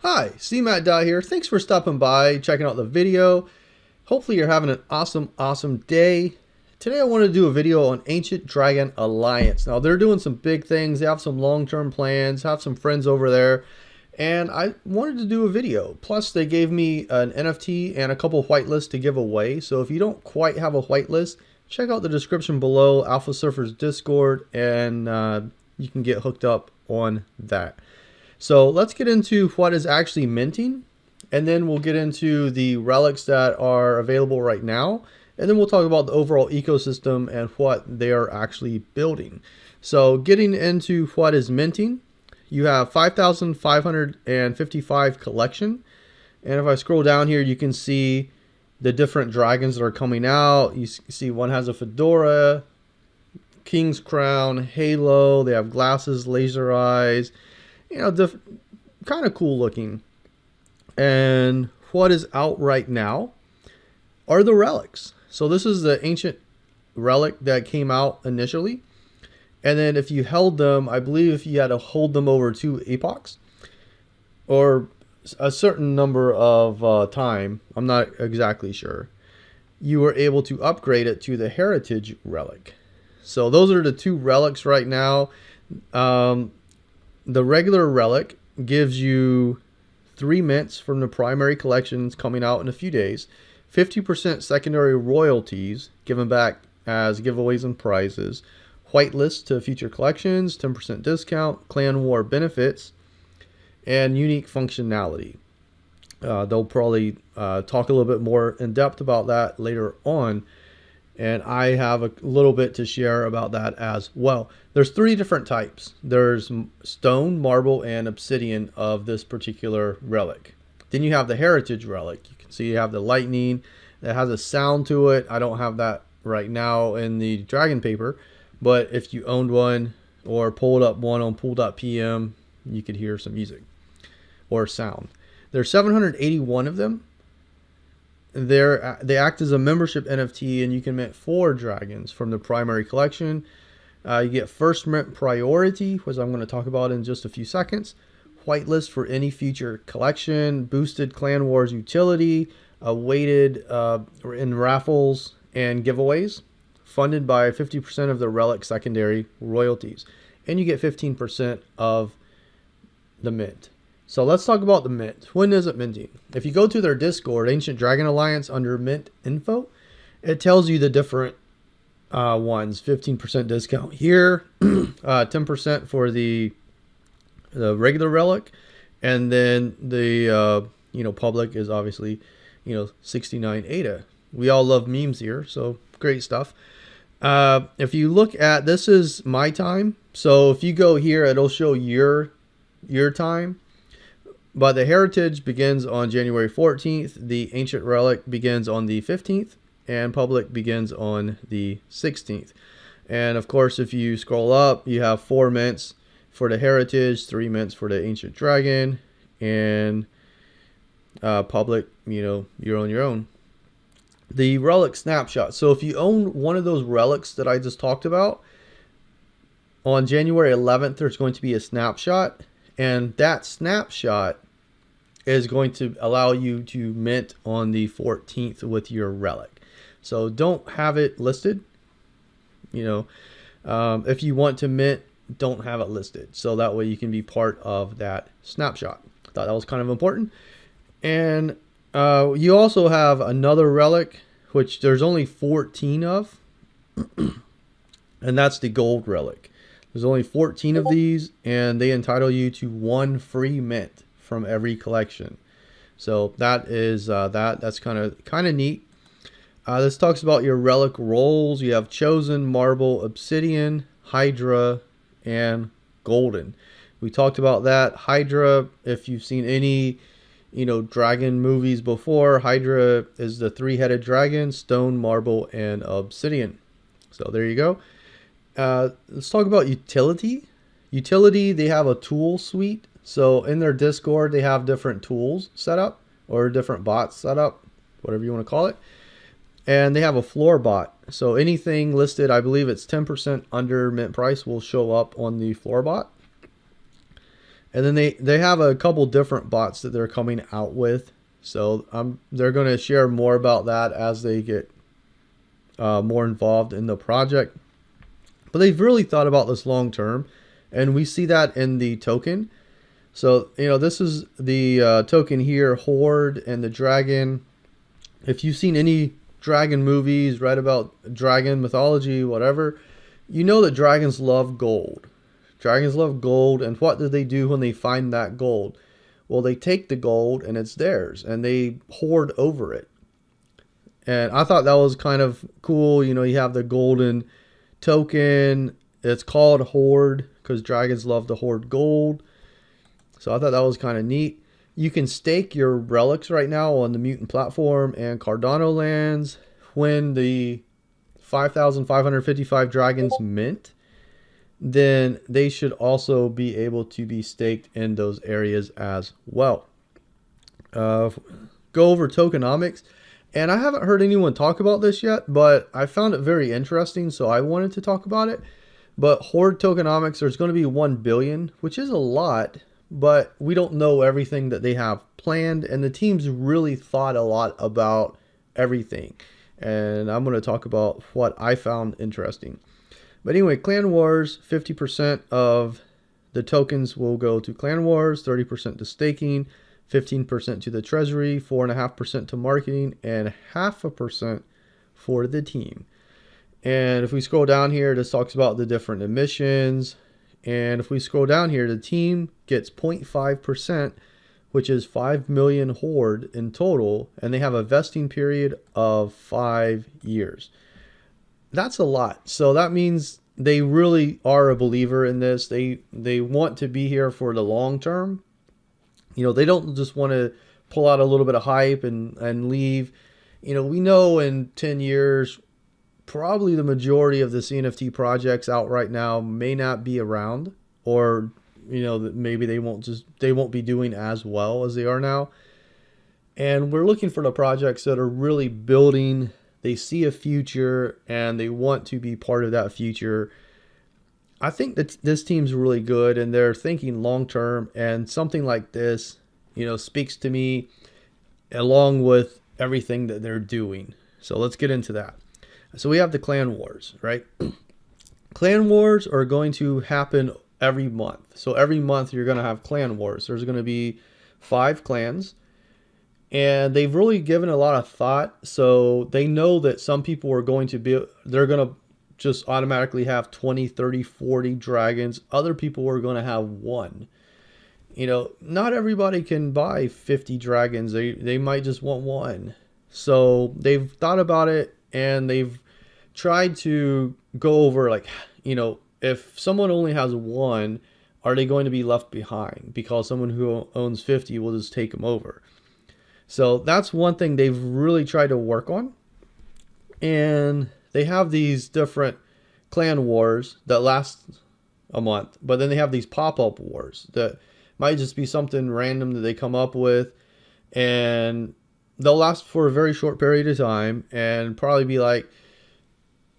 Hi, CMattDye here. Thanks for stopping by, checking out the video. Hopefully you're having an awesome day. Today I want to do a video on Ancient Dragon Alliance. Now they're doing some big things. They have some long-term plans, have some friends over there, and I wanted to do a video. Plus they gave me an NFT and a couple whitelists to give away. So if you don't quite have a whitelist, check out the description below, Alpha Surfer's Discord, and you can get hooked up on that. So let's get into what is actually minting, and then we'll get into the relics that are available right now, and then we'll talk about the overall ecosystem and what they are actually building. So getting into what is minting, you have 5,555 collection, and if I scroll down here, you can see the different dragons that are coming out. You see one has a fedora, king's crown, halo, they have glasses, laser eyes, you know, kind of cool looking. And what is out right now are the relics. So this is the ancient relic that came out initially. And then if you held them, I believe if you had to hold them over 2 epochs or a certain number of time, I'm not exactly sure, you were able to upgrade it to the heritage relic. So those are the 2 relics right now. The regular relic gives you 3 mints from the primary collections coming out in a few days, 50% secondary royalties given back as giveaways and prizes, whitelist to future collections, 10% discount, clan war benefits, and unique functionality. They'll probably talk a little bit more in depth about that later on, and I have a little bit to share about that as well. There's 3 different types. There's stone, marble, and obsidian of this particular relic. Then you have the heritage relic. You can see you have the lightning that has a sound to it. I don't have that right now in the dragon paper, but if you owned one or pulled up one on pool.pm, you could hear some music or sound. There's 781 of them. They act as a membership NFT, and you can mint 4 dragons from the primary collection. You get first mint priority, which I'm going to talk about in just a few seconds. Whitelist for any future collection, boosted Clan Wars utility, weighted in raffles and giveaways, funded by 50% of the relic secondary royalties, and you get 15% of the mint. So let's talk about the mint. When is it minting? If you go to their Discord, Ancient Dragon Alliance, under mint info, it tells you the different ones. 15% discount here, 10% for the regular relic, and then the public is obviously 69 ADA. We all love memes here, so great stuff. If you look at, this is my time, so if you go here, it'll show your time. But the heritage begins on January 14th, the ancient relic begins on the 15th, and public begins on the 16th. And of course, if you scroll up, you have 4 mints for the heritage, 3 mints for the ancient dragon, and public, you're on your own. The relic snapshot. So if you own one of those relics that I just talked about, on January 11th, there's going to be a snapshot. And that snapshot is going to allow you to mint on the 14th with your relic. So don't have it listed. If you want to mint, don't have it listed. So that way you can be part of that snapshot. I thought that was kind of important. And you also have another relic, which there's only 14 of. And that's the gold relic. There's only 14 of these, and they entitle you to 1 free mint from every collection. So that is that's kind of neat. This talks about your relic roles. You have chosen, marble, obsidian, hydra, and golden. We talked about that. Hydra, if you've seen any dragon movies before, Hydra is the 3-headed dragon, stone, marble, and obsidian. So there you go. Let's talk about utility. Utility, they have a tool suite. So in their Discord, they have different tools set up, or different bots set up, whatever you want to call it. And they have a floor bot. So anything listed, I believe it's 10% under mint price, will show up on the floor bot. And then they have a couple different bots that they're coming out with. So they're going to share more about that as they get more involved in the project. But they've really thought about this long term, and we see that in the token. So, this is the token here, Horde, and the dragon. If you've seen any dragon movies, read about dragon mythology, whatever, you know that dragons love gold. Dragons love gold, and what do they do when they find that gold? Well, they take the gold, and it's theirs, and they hoard over it. And I thought that was kind of cool. You have the golden token. It's called Horde because dragons love to hoard gold. So I thought that was kind of neat. You can stake your relics right now on the Mutant platform and Cardano lands. When the 5,555 dragons mint, then they should also be able to be staked in those areas as well. Go over tokenomics. And I haven't heard anyone talk about this yet, but I found it very interesting, so I wanted to talk about it. But Horde tokenomics, there's going to be 1 billion, which is a lot, but we don't know everything that they have planned, and the team's really thought a lot about everything. And I'm going to talk about what I found interesting. But anyway, Clan Wars, 50% of the tokens will go to Clan Wars, 30% to staking, 15% to the treasury, 4.5% to marketing, and 0.5% for the team. And if we scroll down here, this talks about the different emissions. And if we scroll down here, the team gets 0.5%, which is 5 million Horde in total, and they have a vesting period of 5 years. That's a lot. So that means they really are a believer in this. They want to be here for the long term. They don't just want to pull out a little bit of hype and leave. We know in 10 years, probably the majority of the CNFT projects out right now may not be around, or maybe they won't be doing as well as they are now. And we're looking for the projects that are really building. They see a future and they want to be part of that future. I think that this team's really good and they're thinking long term, and something like this speaks to me along with everything that they're doing. So let's get into that. So we have the Clan Wars, right? Clan Wars are going to happen every month. So every month you're going to have Clan Wars. There's going to be 5 clans. And they've really given a lot of thought. So they know that some people are going to be, they're going to just automatically have 20, 30, 40 dragons. Other people are going to have 1. Not everybody can buy 50 dragons. They might just want 1. So they've thought about it. And they've tried to go over, if someone only has 1, are they going to be left behind? Because someone who owns 50 will just take them over. So that's one thing they've really tried to work on. And they have these different clan wars that last a month. But then they have these pop-up wars that might just be something random that they come up with. And they'll last for a very short period of time and probably be like,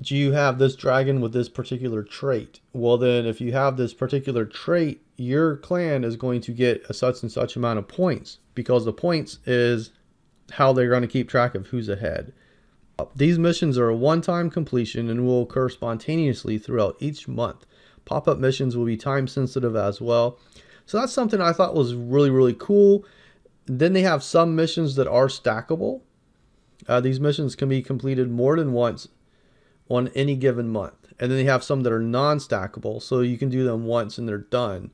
do you have this dragon with this particular trait? Well, then if you have this particular trait, your clan is going to get a such and such amount of points, because the points is how they're going to keep track of who's ahead. These missions are a one-time completion and will occur spontaneously throughout each month. Pop-up missions will be time sensitive as well. So that's something I thought was really, really cool. Then they have some missions that are stackable. These missions can be completed more than once on any given month. And then they have some that are non-stackable, so you can do them once and they're done.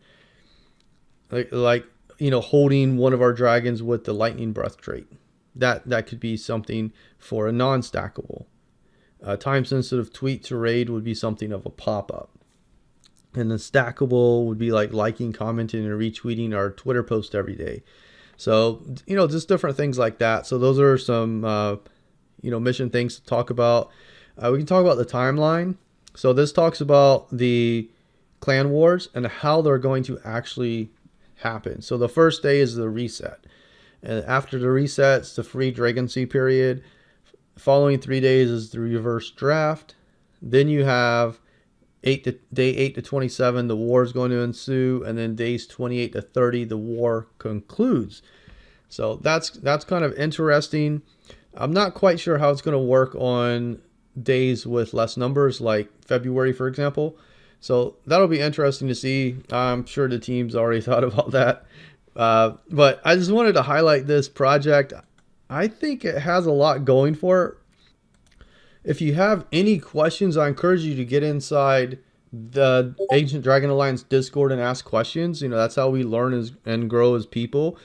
Like holding one of our dragons with the lightning breath trait. That could be something for a non-stackable. Time-sensitive tweet to raid would be something of a pop-up. And the stackable would be like liking, commenting, and retweeting our Twitter post every day. So, just different things like that. So those are some, mission things to talk about. We can talk about the timeline. So this talks about the clan wars and how they're going to actually happen. So the first day is the reset. And after the reset, it's the free Dragoncy period. Following 3 days is the reverse draft. Then you have day 8 to 27, the war is going to ensue, and then days 28 to 30, the war concludes. So that's kind of interesting. I'm not quite sure how it's going to work on days with less numbers, like February, for example. So that'll be interesting to see. I'm sure the team's already thought about that. But I just wanted to highlight this project. I think it has a lot going for it. If you have any questions, I encourage you to get inside the Ancient Dragon Alliance Discord and ask questions. You know, that's how we learn and grow as people.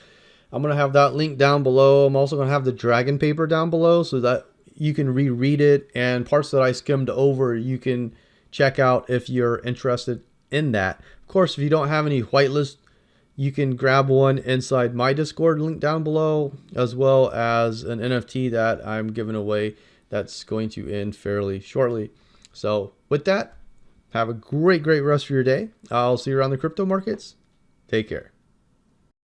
I'm going to have that link down below. I'm also going to have the dragon paper down below so that you can reread it, and parts that I skimmed over you can check out if you're interested in that. Of course, if you don't have any whitelist, you can grab one inside my Discord link down below, as well as an NFT that I'm giving away that's going to end fairly shortly. So with that, have a great rest of your day. I'll see you around the crypto markets. Take care.